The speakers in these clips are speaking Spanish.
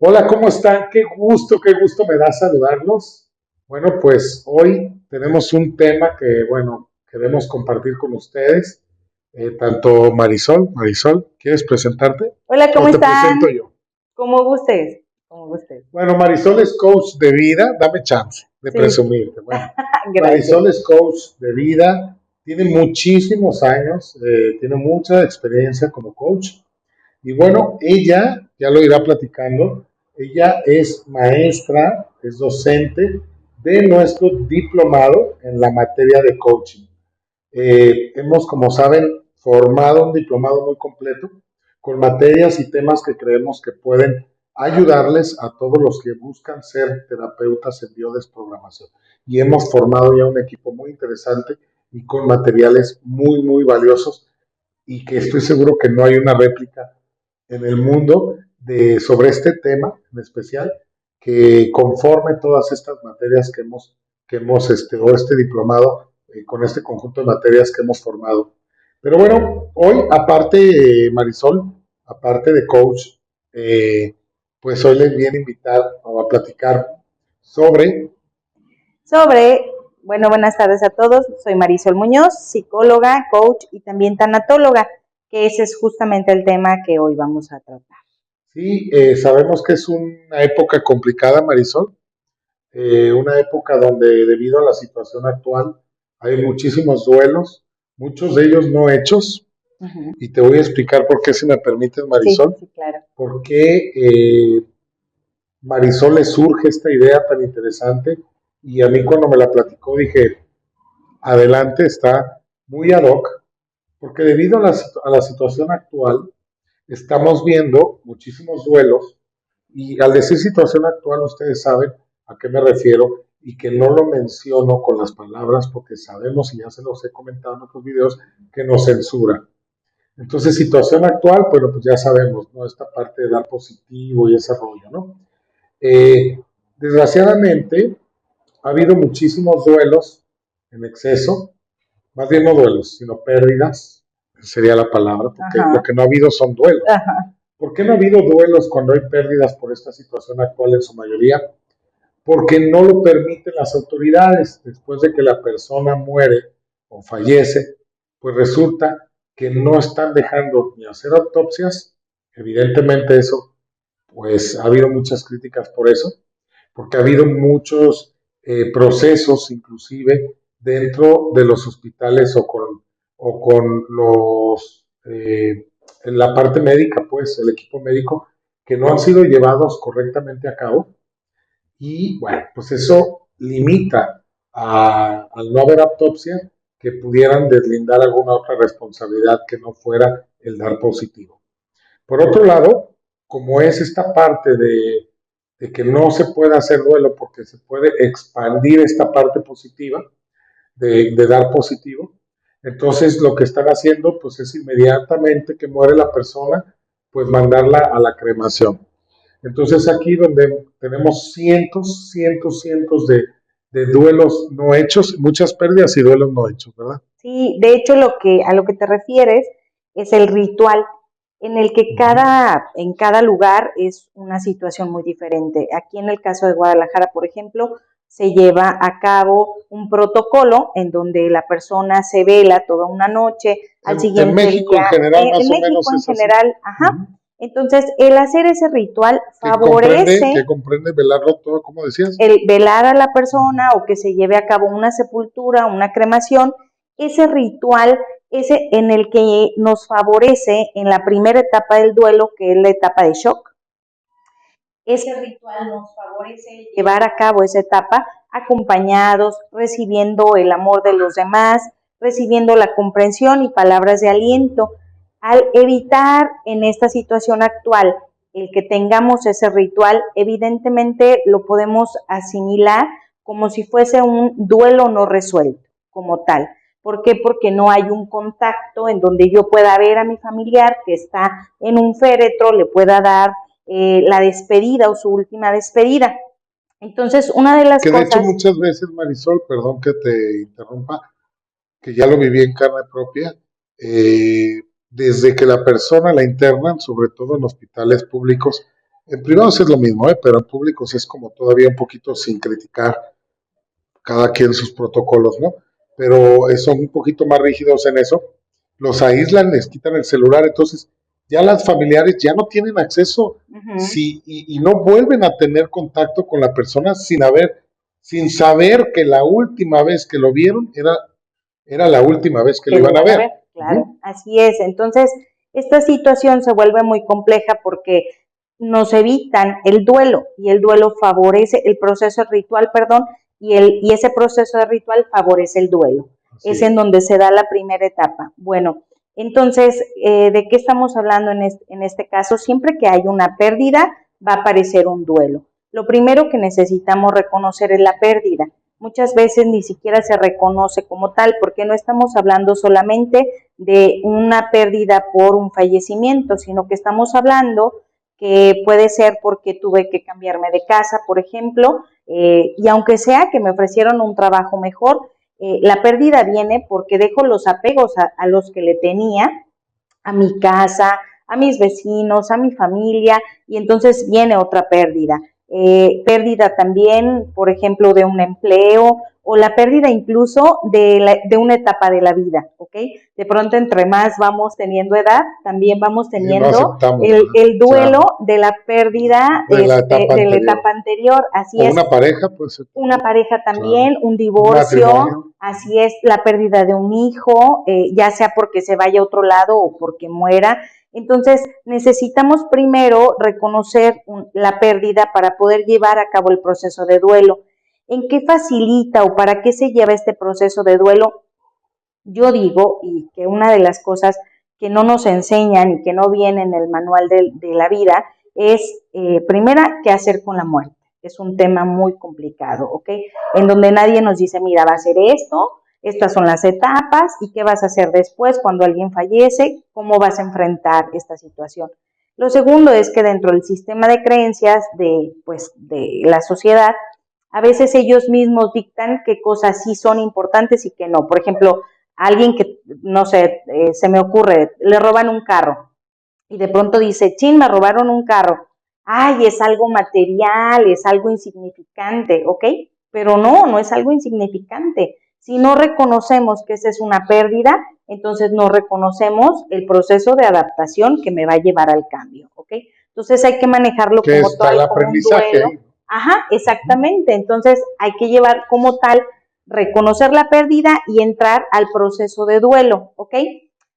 Hola, ¿cómo están? Qué gusto me da saludarlos. Bueno, pues hoy tenemos un tema que, bueno, queremos compartir con ustedes. Tanto Marisol, ¿quieres presentarte? Hola, ¿cómo ¿O te presento están? yo? ¿Cómo gustes? ¿Cómo gustes? Bueno, Marisol es coach de vida, dame chance de Sí, presumirte. Bueno, gracias. Marisol es coach de vida, tiene muchísimos años, tiene mucha experiencia como coach. Y bueno, ella, ya lo irá platicando, ella es maestra, es docente de nuestro diplomado en la materia de coaching. Hemos, como saben, formado un diplomado muy completo con materias y temas que creemos que pueden ayudarles a todos los que buscan ser terapeutas en biodesprogramación. Y hemos formado ya un equipo muy interesante y con materiales muy valiosos y que estoy seguro que no hay una réplica en el mundo sobre este tema en especial que conforme todas estas materias o este diplomado con este conjunto de materias que hemos formado. Pero bueno, hoy aparte, Marisol, aparte de coach, eh, pues hoy les viene a invitar a platicar sobre. Buenas tardes a todos. Soy Marisol Muñoz, psicóloga, coach y también tanatóloga, que ese es justamente el tema que hoy vamos a tratar. Sí, sabemos que es una época complicada, Marisol, una época donde debido a la situación actual hay muchísimos duelos, muchos de ellos no hechos, Ujú. y te voy a explicar por qué, si me permites, Sí, Marisol, sí, claro. por qué Marisol le surge esta idea tan interesante, y a mí cuando me la platicó dije, adelante, está muy ad hoc, porque debido a la situación actual estamos viendo muchísimos duelos. Y al decir situación actual, ustedes saben a qué me refiero y que no lo menciono con las palabras porque sabemos, y ya se los he comentado en otros videos, que nos censura. Entonces, situación actual, bueno, pues ya sabemos, ¿no? Esta parte de dar positivo y ese rollo, ¿no? Eh, Desgraciadamente, ha habido muchísimos duelos en exceso, más bien no duelos, sino pérdidas, sería la palabra, porque lo Ajá, que no ha habido son duelos. ajá. ¿Por qué no ha habido duelos cuando hay pérdidas por esta situación actual en su mayoría? Porque no lo permiten las autoridades. Después de que la persona muere o fallece, pues resulta que no están dejando ni hacer autopsias. Evidentemente eso, pues ha habido muchas críticas por eso, porque ha habido muchos procesos inclusive dentro de los hospitales o con en la parte médica, pues el equipo médico, que no han sido llevados correctamente a cabo y bueno, pues eso limita al no haber autopsia que pudieran deslindar alguna otra responsabilidad que no fuera el dar positivo. Por otro lado, como es esta parte de que no se puede hacer duelo porque se puede expandir esta parte positiva de dar positivo, entonces lo que están haciendo pues es inmediatamente que muere la persona, pues mandarla a la cremación. Entonces aquí donde tenemos cientos de duelos no hechos, muchas pérdidas y duelos no hechos, ¿verdad? Sí, de hecho a lo que te refieres es el ritual en el que Ujú. en cada lugar es una situación muy diferente. Aquí en el caso de Guadalajara, por ejemplo, se lleva a cabo un protocolo en donde la persona se vela toda una noche, al En siguiente México en día, general en más o México menos en es así. general, ajá. Ujú. Entonces, el hacer ese ritual Que favorece comprende velarlo todo, como decías. el velar a la Ujú. persona o que se lleve a cabo una sepultura, una cremación, ese ritual, ese en el que nos favorece en la primera etapa del duelo, que es la etapa de shock. Ese ritual nos favorece llevar a cabo esa etapa acompañados, recibiendo el amor de los demás, recibiendo la comprensión y palabras de aliento. Al evitar en esta situación actual el que tengamos ese ritual, evidentemente lo podemos asimilar como si fuese un duelo no resuelto, como tal. ¿Por qué? Porque no hay un contacto en donde yo pueda ver a mi familiar que está en un féretro, le pueda dar la despedida o su última despedida. Entonces, una de las Que de hecho cosas, muchas veces, Marisol, perdón que te interrumpa, que ya lo viví en carne propia, desde que la persona la internan, sobre todo en hospitales públicos, En privados es lo mismo, pero en públicos es como todavía un poquito sin criticar cada quien sus protocolos, ¿no? Pero son un poquito más rígidos en eso. Los aíslan, les quitan el celular, entonces ya las familiares ya no tienen acceso y no vuelven a tener contacto con la persona sin saber que la última vez que lo vieron era la última vez que lo iban a ver. Claro, así es. Entonces, esta situación se vuelve muy compleja porque nos evitan el duelo y el duelo favorece el proceso ritual, perdón, y ese proceso de ritual favorece el duelo. Es en donde se da la primera etapa. Bueno, entonces, ¿de qué estamos hablando en este caso? Siempre que hay una pérdida, va a aparecer un duelo. Lo primero que necesitamos reconocer es la pérdida. Muchas veces ni siquiera se reconoce como tal, porque no estamos hablando solamente de una pérdida por un fallecimiento, sino que estamos hablando que puede ser porque tuve que cambiarme de casa, por ejemplo, y aunque sea que me ofrecieron un trabajo mejor, la pérdida viene porque dejo los apegos a los que le tenía, a mi casa, a mis vecinos, a mi familia, y entonces viene otra pérdida. Pérdida también, por ejemplo, de un empleo o la pérdida incluso de una etapa de la vida, ¿ok? De pronto, entre más vamos teniendo edad, también vamos teniendo el duelo de la pérdida de la etapa, de la etapa anterior, así o es. Una pareja, pues. Una pareja también, un divorcio, así es, la pérdida de un hijo, ya sea porque se vaya a otro lado o porque muera. Entonces, necesitamos primero reconocer la pérdida para poder llevar a cabo el proceso de duelo. ¿En qué facilita o para qué se lleva este proceso de duelo? Yo digo, y que una de las cosas que no nos enseñan y que no viene en el manual de la vida es, primera, qué hacer con la muerte. Es un tema muy complicado, ¿ok? En donde nadie nos dice, mira, va a ser esto, estas son las etapas y qué vas a hacer después cuando alguien fallece, cómo vas a enfrentar esta situación. Lo segundo es que dentro del sistema de creencias de la sociedad, a veces ellos mismos dictan qué cosas sí son importantes y qué no. Por ejemplo, alguien que, no sé, se me ocurre, le roban un carro y de pronto dice, chin, me robaron un carro. Ay, es algo material, es algo insignificante, ¿ok? Pero no es algo insignificante. Si no reconocemos que esa es una pérdida, entonces no reconocemos el proceso de adaptación que me va a llevar al cambio, ¿ok? Entonces hay que manejarlo como tal, como un duelo. Ajá, exactamente. Entonces hay que llevar como tal, reconocer la pérdida y entrar al proceso de duelo, ¿ok?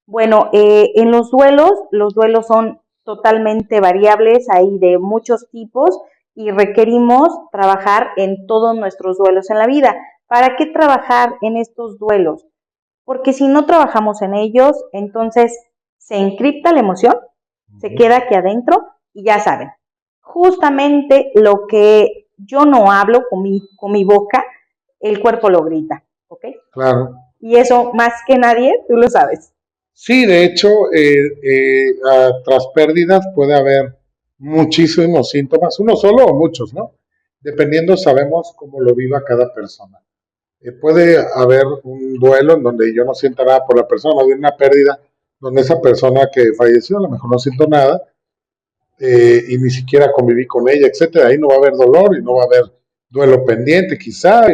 Bueno, en los duelos son totalmente variables, hay de muchos tipos y requerimos trabajar en todos nuestros duelos en la vida. ¿Para qué trabajar en estos duelos? Porque si no trabajamos en ellos, entonces se encripta la emoción, se queda aquí adentro y ya saben, justamente lo que yo no hablo con mi boca, el cuerpo lo grita, ¿ok? Claro. Y eso más que nadie, tú lo sabes. Sí, de hecho, tras pérdidas puede haber muchísimos síntomas, uno solo o muchos, ¿no? Dependiendo, sabemos cómo lo viva cada persona. Puede haber un duelo en donde yo no sienta nada por la persona, o una pérdida donde esa persona que falleció a lo mejor no siento nada y ni siquiera conviví con ella, etcétera. Ahí no va a haber dolor y no va a haber duelo pendiente, quizá,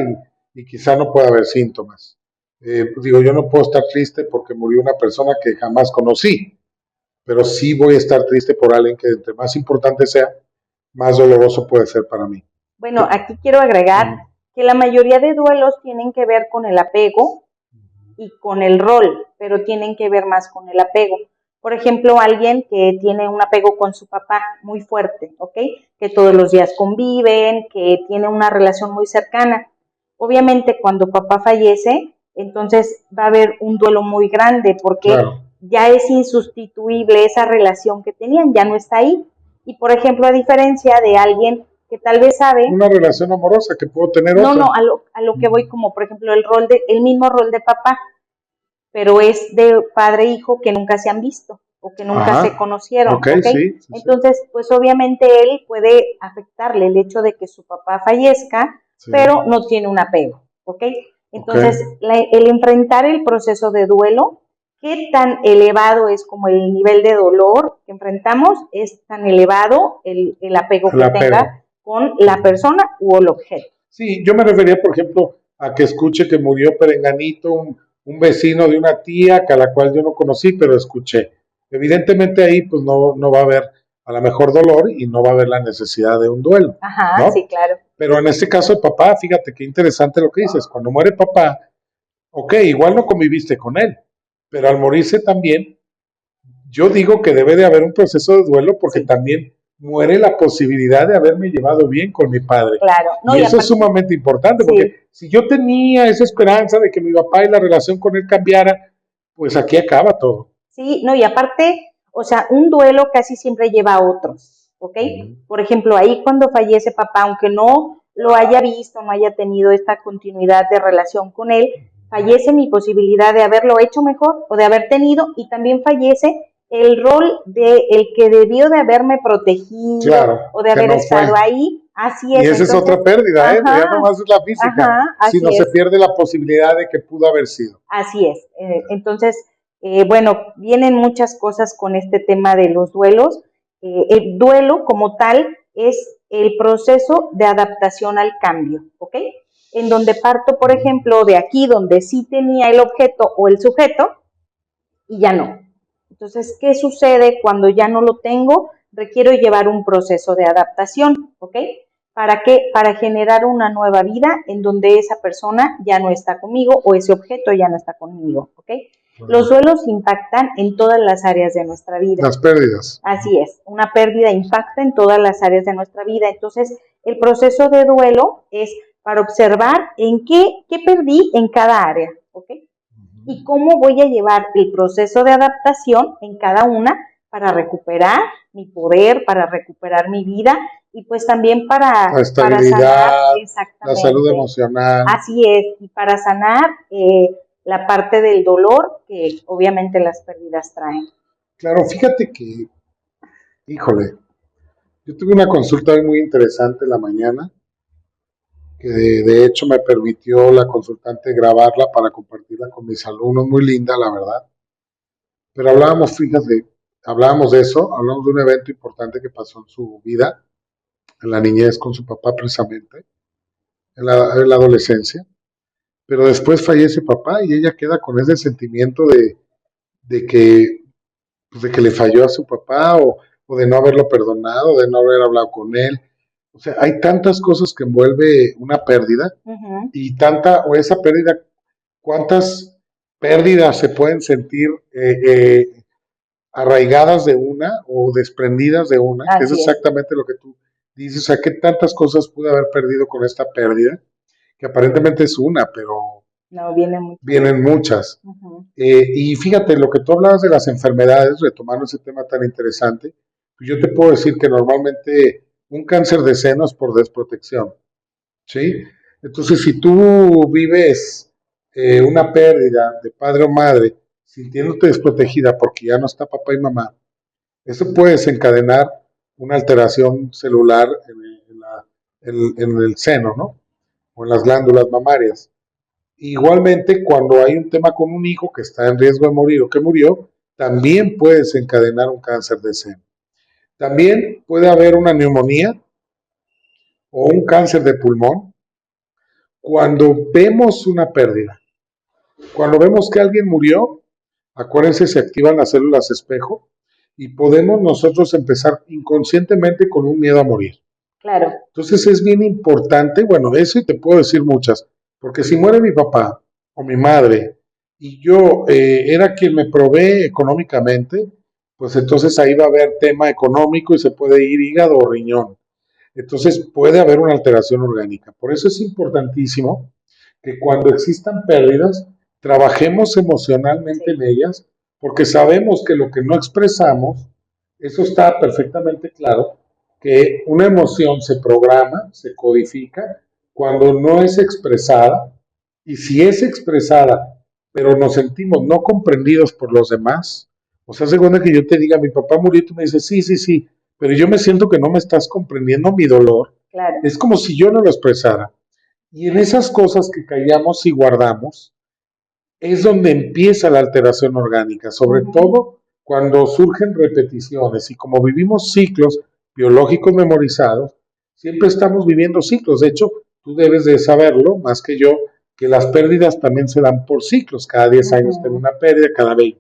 y quizá no pueda haber síntomas. Digo, yo no puedo estar triste porque murió una persona que jamás conocí, pero sí voy a estar triste por alguien que entre más importante sea, más doloroso puede ser para mí. Bueno, aquí quiero agregar que la mayoría de duelos tienen que ver con el apego y con el rol, pero tienen que ver más con el apego. Por ejemplo, alguien que tiene un apego con su papá muy fuerte, ¿ok? Que todos los días conviven, que tiene una relación muy cercana. Obviamente, cuando papá fallece, entonces va a haber un duelo muy grande porque ya es insustituible esa relación que tenían, ya no está ahí. Y por ejemplo, a diferencia de alguien que tal vez sabe... Una relación amorosa que puedo tener otra. No, a lo que voy como, por ejemplo, el mismo rol de papá, pero es de padre e hijo que nunca se han visto o que nunca se conocieron. Okay, sí, entonces, pues obviamente él puede afectarle el hecho de que su papá fallezca, pero no tiene un apego, ¿ok? Entonces, el enfrentar el proceso de duelo, qué tan elevado es como el nivel de dolor que enfrentamos, es tan elevado el apego que tenga con la persona u el objeto. Sí, yo me refería, por ejemplo, a que escuche que murió Perenganito, un vecino de una tía que a la cual yo no conocí, pero escuché. Evidentemente ahí pues no va a haber a lo mejor dolor y no va a haber la necesidad de un duelo, Ajá, ¿no? sí, claro. Pero en este caso de papá, fíjate qué interesante lo que dices. Cuando muere papá, ok, igual no conviviste con él, pero al morirse también, yo digo que debe de haber un proceso de duelo porque Sí. también muere la posibilidad de haberme llevado bien con mi padre. Claro. No, y eso aparte, es sumamente importante, sí, porque si yo tenía esa esperanza de que mi papá y la relación con él cambiara, pues aquí acaba todo. Sí, no, y aparte, o sea, un duelo casi siempre lleva a otros, ¿ok? Por ejemplo, ahí cuando fallece papá, aunque no lo haya visto, no haya tenido esta continuidad de relación con él, fallece mi posibilidad de haberlo hecho mejor o de haber tenido, y también fallece el rol de el que debió de haberme protegido, Claro, o de que haber no estado fue. ahí. Así Y es, esa es entonces, otra pérdida, ¿eh? Ya ajá, nomás es la física, ajá, sino así se es. pierde la posibilidad de que pudo haber sido. Así es. Entonces, bueno, vienen muchas cosas con este tema de los duelos. El duelo como tal es el proceso de adaptación al cambio, ¿ok? En donde parto, por ejemplo, de aquí, donde sí tenía el objeto o el sujeto y ya no. Entonces, ¿qué sucede cuando ya no lo tengo? Requiero llevar un proceso de adaptación, ¿ok? ¿Para qué? Para generar una nueva vida en donde esa persona ya no está conmigo o ese objeto ya no está conmigo, ¿ok? Los duelos impactan en todas las áreas de nuestra vida. Las pérdidas. Así es, una pérdida impacta en todas las áreas de nuestra vida. Entonces, el proceso de duelo es para observar en qué perdí en cada área, ¿ok? Y cómo voy a llevar el proceso de adaptación en cada una para recuperar mi poder, para recuperar mi vida y pues también La para sanar estabilidad, la salud exactamente. emocional. Así es, y para sanar la parte del dolor que obviamente las pérdidas traen. Claro, fíjate que, híjole, yo tuve una consulta hoy muy interesante en la mañana, que de hecho me permitió la consultante grabarla para compartirla con mis alumnos, muy linda, la verdad. Pero hablábamos, fíjate, hablábamos de eso, hablamos de un evento importante que pasó en su vida, en la niñez con su papá precisamente, en la adolescencia, pero después fallece papá y ella queda con ese sentimiento de que, pues, de que le falló a su papá o de no haberlo perdonado, de no haber hablado con él. O sea, hay tantas cosas que envuelve una pérdida y tanta, o esa pérdida, cuántas pérdidas se pueden sentir arraigadas de una o desprendidas de una, que es Así es. exactamente lo que tú dices. O sea, que tantas cosas pude haber perdido con esta pérdida, que aparentemente es una, pero No, vienen muchas. vienen muchas. Y fíjate, lo que tú hablabas de las enfermedades, retomando ese tema tan interesante, pues yo te puedo decir que normalmente un cáncer de seno es por desprotección, ¿sí? Entonces, si tú vives una pérdida de padre o madre, sintiéndote desprotegida porque ya no está papá y mamá, eso puede desencadenar una alteración celular en el seno, ¿no? O en las glándulas mamarias. Igualmente, cuando hay un tema con un hijo que está en riesgo de morir o que murió, también puede desencadenar un cáncer de seno. También puede haber una neumonía o un cáncer de pulmón cuando vemos una pérdida. Cuando vemos que alguien murió, acuérdense, se activan las células espejo y podemos nosotros empezar inconscientemente con un miedo a morir. Claro. Entonces es bien importante, bueno, eso y te puedo decir muchas, porque si muere mi papá o mi madre y yo era quien me provee económicamente, pues entonces ahí va a haber tema económico y se puede ir hígado o riñón. Entonces puede haber una alteración orgánica. Por eso es importantísimo que cuando existan pérdidas, trabajemos emocionalmente en ellas, porque sabemos que lo que no expresamos, eso está perfectamente claro, que una emoción se programa, se codifica, cuando no es expresada, y si es expresada, pero nos sentimos no comprendidos por los demás, o sea, según que yo te diga, mi papá murió, y tú me dices, sí, sí, sí, pero yo me siento que no me estás comprendiendo mi dolor, Claro. es como si yo no lo expresara. Y en esas cosas que callamos y guardamos, es donde empieza la alteración orgánica, sobre todo cuando surgen repeticiones y como vivimos ciclos biológicos memorizados, siempre estamos viviendo ciclos. De hecho, tú debes de saberlo, más que yo, que las pérdidas también se dan por ciclos. Cada 10 años tengo una pérdida, cada 20.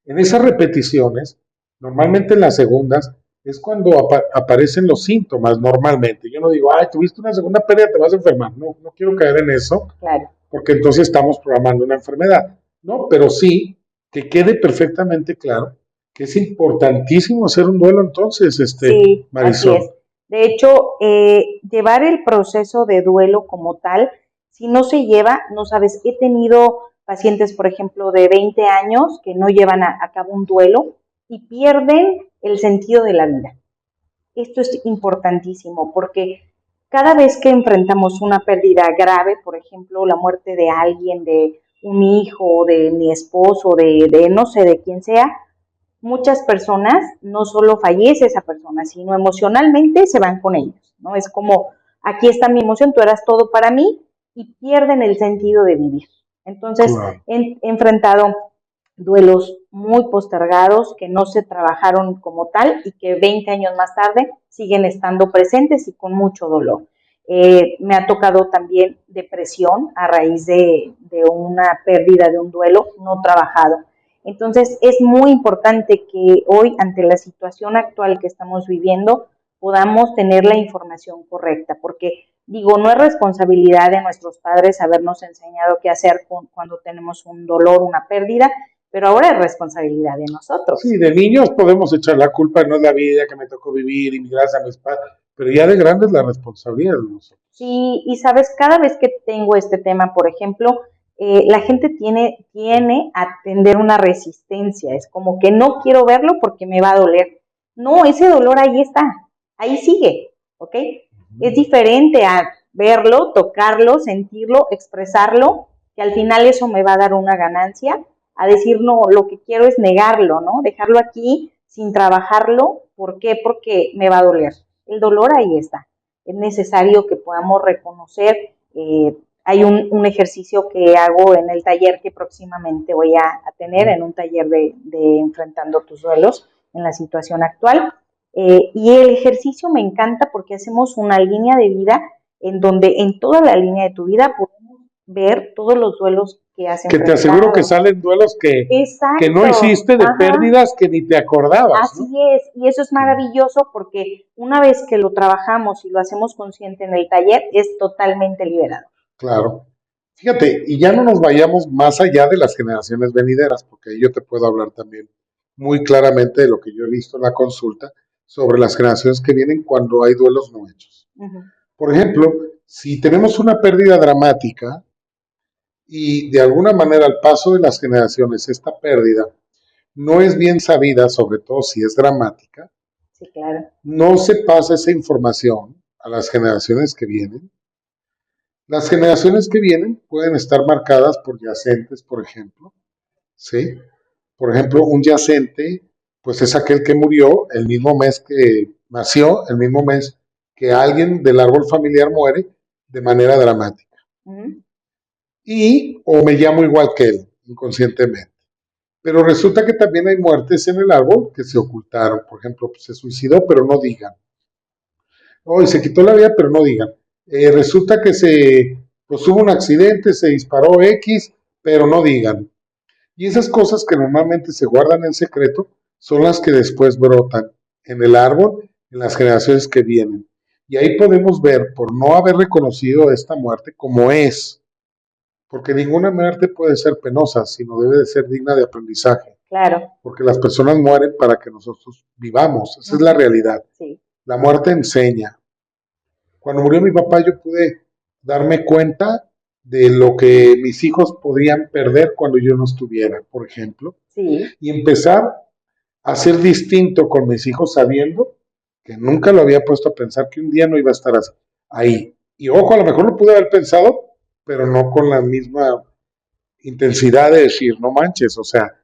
En esas repeticiones, normalmente en las segundas, es cuando aparecen los síntomas normalmente. Yo no digo, ay, tuviste una segunda pérdida, te vas a enfermar. No, no quiero caer en eso, Claro. porque entonces estamos programando una enfermedad. No, pero sí que quede perfectamente claro que es importantísimo hacer un duelo entonces, Sí, así Marisol. es. De hecho, llevar el proceso de duelo como tal, si no se lleva, no sabes, he tenido pacientes, por ejemplo, de 20 años que no llevan a cabo un duelo y pierden el sentido de la vida. Esto es importantísimo porque cada vez que enfrentamos una pérdida grave, por ejemplo, la muerte de alguien, de un hijo, de mi esposo, de no sé, de quien sea, muchas personas no solo fallece esa persona, sino emocionalmente se van con ellos, ¿no? Es como, aquí está mi emoción, tú eras todo para mí y pierden el sentido de vivir. Entonces, Claro. he enfrentado duelos muy postergados que no se trabajaron como tal y que 20 años más tarde siguen estando presentes y con mucho dolor. Me ha tocado también depresión a raíz de una pérdida de un duelo no trabajado. Entonces es muy importante que hoy, ante la situación actual que estamos viviendo, podamos tener la información correcta, porque digo, no es responsabilidad de nuestros padres habernos enseñado qué hacer cuando tenemos un dolor, una pérdida, pero ahora es responsabilidad de nosotros. Sí, de niños podemos echar la culpa, no es la vida que me tocó vivir y gracias a mis padres, pero ya de grandes la responsabilidad de nosotros. Sí, y sabes, cada vez que tengo este tema, por ejemplo, la gente tiene a atender una resistencia, es como que no quiero verlo porque me va a doler. No, ese dolor ahí está, ahí sigue, ¿ok? Es diferente a verlo, tocarlo, sentirlo, expresarlo, que al final eso me va a dar una ganancia, a decir, no, lo que quiero es negarlo, ¿no? Dejarlo aquí sin trabajarlo, ¿por qué? Porque me va a doler. El dolor ahí está. Es necesario que podamos reconocer. Hay un ejercicio que hago en el taller que próximamente voy a tener, en un taller de Enfrentando tus duelos en la situación actual. Y el ejercicio me encanta porque hacemos una línea de vida en donde en toda la línea de tu vida podemos ver todos los duelos que has Que te enfrentado. aseguro que salen duelos que no Exacto. hiciste, de Ajá. pérdidas que ni te acordabas, Así ¿no? es, y eso es maravilloso porque una vez que lo trabajamos y lo hacemos consciente en el taller, es totalmente liberado. Claro. Fíjate, y ya no nos vayamos más allá de las generaciones venideras, porque ahí yo te puedo hablar también muy claramente de lo que yo he visto en la consulta sobre las generaciones que vienen cuando hay duelos no hechos. Por ejemplo, si tenemos una pérdida dramática y de alguna manera al paso de las generaciones esta pérdida no es bien sabida, sobre todo si es dramática, Sí, claro. no se pasa esa información a las generaciones que vienen. Las generaciones que vienen pueden estar marcadas por yacentes, por ejemplo, ¿sí? Por ejemplo, un yacente, pues es aquel que murió el mismo mes que nació, el mismo mes que alguien del árbol familiar muere de manera dramática. Y o me llamo igual que él, inconscientemente. Pero resulta que también hay muertes en el árbol que se ocultaron. Por ejemplo, pues se suicidó, pero no digan. Oh, y se quitó la vida, pero no digan. Resulta que pues hubo un accidente, se disparó X, pero no digan. Y esas cosas que normalmente se guardan en secreto son las que después brotan en el árbol en las generaciones que vienen. Y ahí podemos ver, por no haber reconocido esta muerte como es, porque ninguna muerte puede ser penosa, sino debe de ser digna de aprendizaje. Claro. Porque las personas mueren para que nosotros vivamos, esa es la realidad. Sí. La muerte enseña. Cuando murió mi papá yo pude darme cuenta de lo que mis hijos podían perder cuando yo no estuviera, por ejemplo, Sí. y empezar a ser distinto con mis hijos sabiendo que nunca lo había puesto a pensar que un día no iba a estar ahí. Y ojo, a lo mejor lo pude haber pensado, pero no con la misma intensidad de decir, no manches, o sea,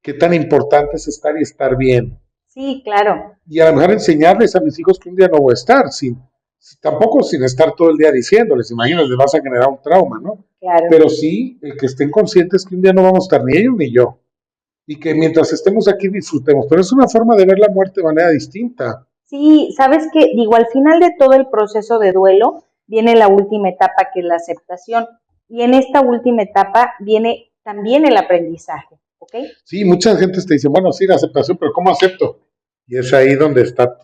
qué tan importante es estar y estar bien. Sí, claro. Y a lo mejor enseñarles a mis hijos que un día no voy a estar, tampoco sin estar todo el día diciéndoles, imagínate, les vas a generar un trauma, ¿no? Claro. Pero sí, que estén conscientes que un día no vamos a estar ni ellos ni yo. Y que mientras estemos aquí disfrutemos. Pero es una forma de ver la muerte de manera distinta. Sí, sabes que, digo, al final de todo el proceso de duelo viene la última etapa, que es la aceptación. Y en esta última etapa viene también el aprendizaje, ¿ok? Sí, mucha gente te dice, bueno, sí, la aceptación, pero ¿cómo acepto? Y es ahí donde está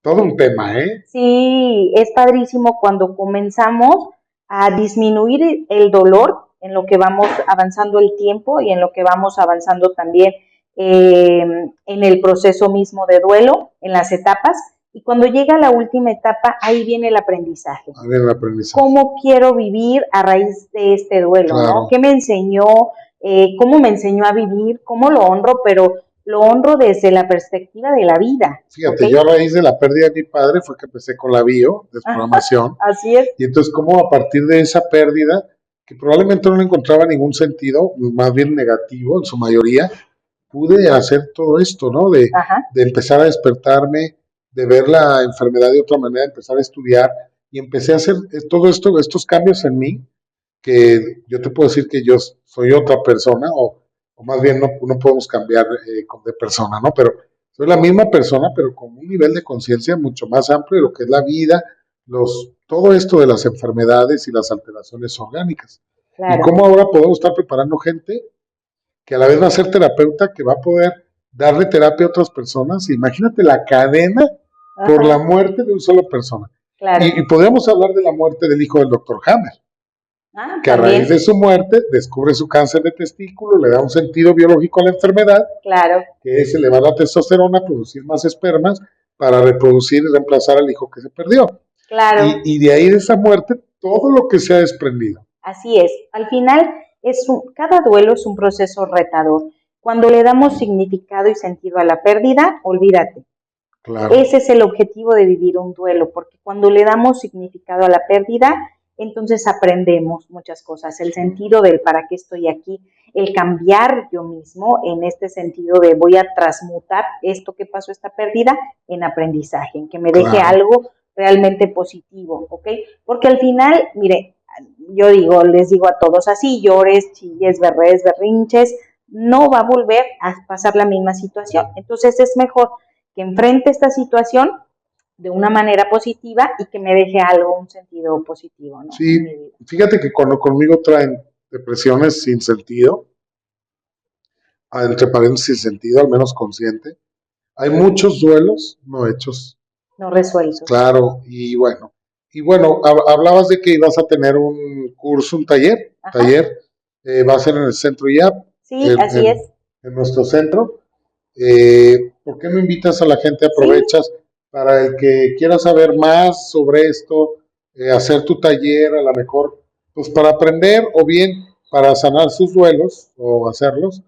todo un tema, ¿eh? Sí, es padrísimo cuando comenzamos a disminuir el dolor en lo que vamos avanzando el tiempo y en lo que vamos avanzando también en el proceso mismo de duelo, en las etapas. Y cuando llega la última etapa, ahí viene el aprendizaje. A ver, el aprendizaje. ¿Cómo quiero vivir a raíz de este duelo? Claro. ¿No? ¿Qué me enseñó? ¿Cómo me enseñó a vivir? ¿Cómo lo honro? Pero lo honro desde la perspectiva de la vida. Fíjate, yo a raíz de la pérdida de mi padre fue que empecé con la bio, desprogramación. Así es. Y entonces, como a partir de esa pérdida, que probablemente no le encontraba ningún sentido, más bien negativo en su mayoría, pude hacer todo esto, ¿no? De empezar a despertarme, de ver la enfermedad de otra manera, empezar a estudiar y empecé a hacer todo esto, estos cambios en mí, que yo te puedo decir que yo soy otra persona, o más bien no podemos cambiar de persona, ¿no? Pero soy la misma persona, pero con un nivel de conciencia mucho más amplio de lo que es la vida, todo esto de las enfermedades y las alteraciones orgánicas. Claro. Y cómo ahora podemos estar preparando gente que a la vez va a ser terapeuta, que va a poder darle terapia a otras personas. Imagínate la cadena por la muerte de una sola persona. Claro. Y podríamos hablar de la muerte del hijo del doctor Hammer. Que a raíz de su muerte descubre su cáncer de testículo, le da un sentido biológico a la enfermedad, claro, que es elevar la testosterona, producir más espermas para reproducir y reemplazar al hijo que se perdió. Claro. Y de ahí de esa muerte, todo lo que se ha desprendido. Así es. Al final, cada duelo es un proceso retador. Cuando le damos significado y sentido a la pérdida, olvídate. Claro. Ese es el objetivo de vivir un duelo, porque cuando le damos significado a la pérdida, entonces aprendemos muchas cosas, el sentido del para qué estoy aquí, el cambiar yo mismo en este sentido de voy a transmutar esto que pasó, esta pérdida, en aprendizaje, en que me deje algo realmente positivo, ¿ok? Porque al final, mire, yo les digo a todos, así llores, chilles, berres, berrinches, no va a volver a pasar la misma situación. Entonces es mejor que enfrente esta situación de una manera positiva y que me deje algo, un sentido positivo, ¿no? Sí, fíjate que cuando conmigo traen depresiones sin sentido, entre paréntesis sin sentido, al menos consciente, hay muchos duelos no hechos. No resueltos. Claro, y bueno, hablabas de que ibas a tener un curso, un taller, va a ser en el centro IAP. Sí, así es. En nuestro centro. ¿Por qué no invitas a la gente, aprovechas para el que quiera saber más sobre esto, hacer tu taller a lo mejor, pues para aprender o bien para sanar sus duelos o hacerlos,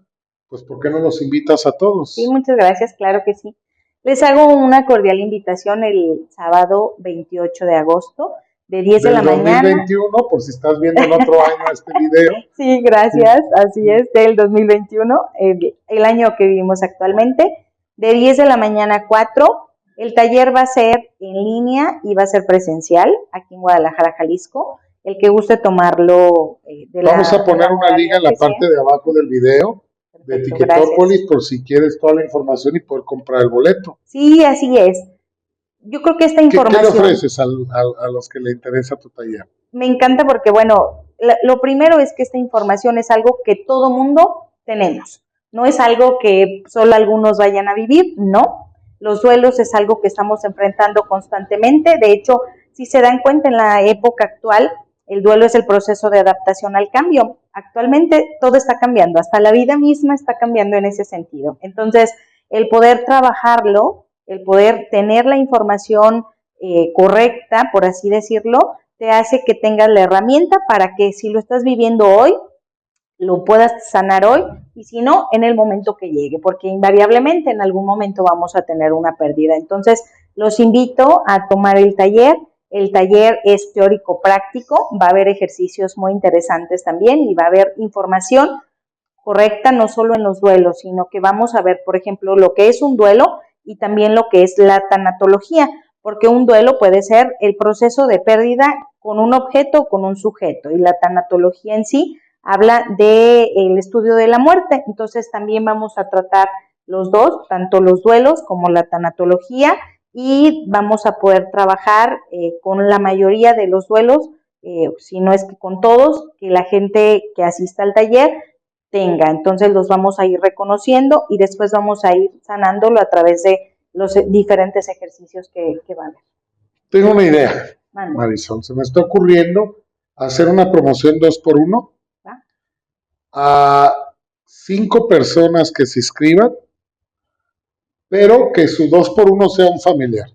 pues ¿por qué no los invitas a todos? Sí, muchas gracias, claro que sí. Les hago una cordial invitación el sábado 28 de agosto, de 10 de la mañana. 2021, por si estás viendo en otro año este video. Sí, gracias, así es, del 2021, el año que vivimos actualmente, de 10 de la mañana a 4. El taller va a ser en línea y va a ser presencial aquí en Guadalajara, Jalisco. El que guste tomarlo Vamos a poner una liga en la parte de abajo del video. Perfecto, de Etiquetópolis, por si quieres toda la información y poder comprar el boleto. Sí, así es. Yo creo que esta información... ¿Qué le ofreces a los que le interesa tu taller? Me encanta porque, bueno, lo primero es que esta información es algo que todo mundo tenemos. No es algo que solo algunos vayan a vivir, no. Los duelos es algo que estamos enfrentando constantemente. De hecho, si se dan cuenta, en la época actual, el duelo es el proceso de adaptación al cambio. Actualmente todo está cambiando, hasta la vida misma está cambiando en ese sentido. Entonces, el poder trabajarlo, el poder tener la información correcta, por así decirlo, te hace que tengas la herramienta para que si lo estás viviendo hoy, lo puedas sanar hoy, y si no, en el momento que llegue, porque invariablemente en algún momento vamos a tener una pérdida. Entonces, los invito a tomar el taller. El taller es teórico práctico, va a haber ejercicios muy interesantes también y va a haber información correcta no solo en los duelos, sino que vamos a ver, por ejemplo, lo que es un duelo y también lo que es la tanatología, porque un duelo puede ser el proceso de pérdida con un objeto o con un sujeto. Y la tanatología en sí habla del estudio de la muerte. Entonces también vamos a tratar los dos, tanto los duelos como la tanatología, y vamos a poder trabajar con la mayoría de los duelos, si no es que con todos, que la gente que asista al taller tenga. Entonces los vamos a ir reconociendo y después vamos a ir sanándolo a través de los diferentes ejercicios que van a haber. Tengo una idea, Marisol. Se me está ocurriendo hacer una promoción 2x1 a 5 personas que se inscriban, pero que su 2x1 sea un familiar.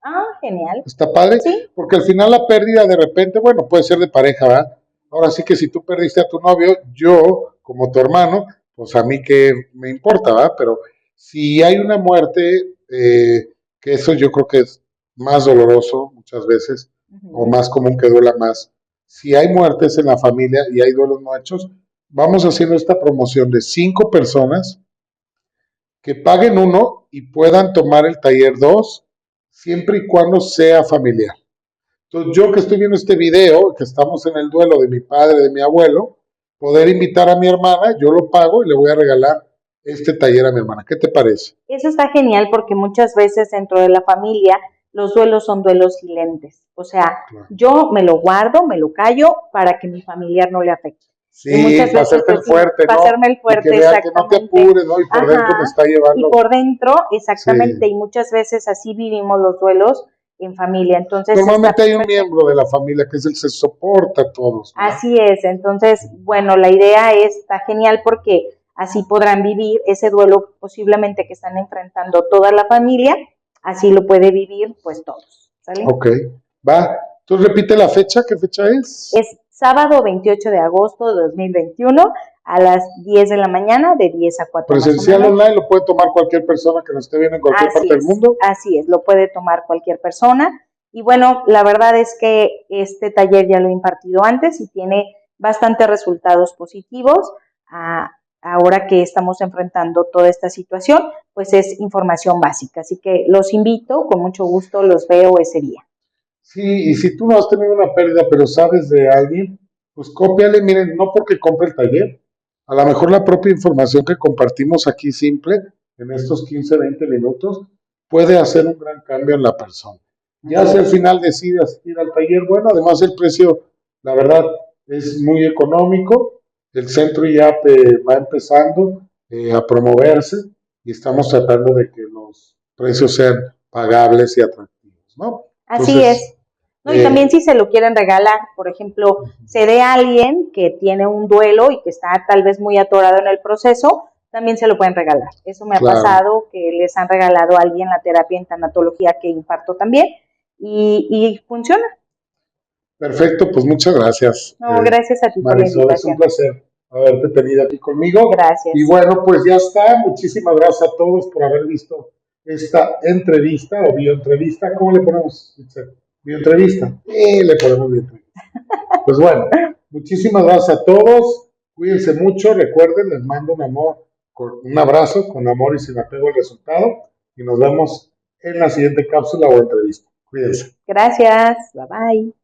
Ah, genial. ¿Está padre? Sí. Porque al final la pérdida de repente, bueno, puede ser de pareja, ¿verdad? Ahora sí que si tú perdiste a tu novio, yo, como tu hermano, pues a mí que me importa, ¿verdad? Pero si hay una muerte, que eso yo creo que es más doloroso muchas veces, o más común que duela más. Si hay muertes en la familia y hay duelos no hechos, vamos haciendo esta promoción de 5 personas que paguen uno y puedan tomar el taller 2 siempre y cuando sea familiar. Entonces, yo que estoy viendo este video, que estamos en el duelo de mi padre, de mi abuelo, poder invitar a mi hermana, yo lo pago y le voy a regalar este taller a mi hermana. ¿Qué te parece? Eso está genial porque muchas veces dentro de la familia los duelos son duelos silentes. O sea, claro, yo me lo guardo, me lo callo para que mi familiar no le afecte. Sí, y muchas veces, para hacerte el fuerte, ¿no? Para hacerme el fuerte, y que vea que no te apures, ¿no? Y por dentro me está llevando. Y por dentro, exactamente, sí. Y muchas veces así vivimos los duelos en familia. Entonces, normalmente hay un miembro de la familia que es el que se soporta a todos, ¿no? Así es. Entonces, bueno, la idea está genial porque así podrán vivir ese duelo posiblemente que están enfrentando toda la familia, así lo puede vivir pues todos, ¿sale? Ok, va. ¿Tú repite la fecha? ¿Qué fecha es? Es sábado 28 de agosto de 2021 a las 10 de la mañana, de 10 a 4. Presencial online lo puede tomar cualquier persona que nos esté viendo en cualquier parte del mundo. Así es, lo puede tomar cualquier persona. Y bueno, la verdad es que este taller ya lo he impartido antes y tiene bastantes resultados positivos. Ahora que estamos enfrentando toda esta situación, pues es información básica. Así que los invito, con mucho gusto los veo ese día. Sí, y si tú no has tenido una pérdida, pero sabes de alguien, pues cópiale, miren, no porque compre el taller, a lo mejor la propia información que compartimos aquí simple, en estos 15, 20 minutos, puede hacer un gran cambio en la persona. Ya si al final decide asistir al taller, bueno, además el precio, la verdad, es muy económico, el centro ya va empezando a promoverse y estamos tratando de que los precios sean pagables y atractivos, ¿no? Así es. No, y también si se lo quieren regalar, por ejemplo, se ve a alguien que tiene un duelo y que está tal vez muy atorado en el proceso, también se lo pueden regalar. Eso me ha pasado, que les han regalado a alguien la terapia en tanatología que imparto también y funciona. Perfecto, pues muchas gracias. No, gracias a ti, Marisol, es un placer haberte tenido aquí conmigo. Gracias. Y bueno, pues ya está. Muchísimas gracias a todos por haber visto esta entrevista o bioentrevista. ¿Cómo le ponemos? Bioentrevista. Le ponemos bioentrevista. Pues bueno, muchísimas gracias a todos. Cuídense mucho. Recuerden, les mando un abrazo con amor y sin apego al resultado. Y nos vemos en la siguiente cápsula o entrevista. Cuídense. Gracias. Bye bye.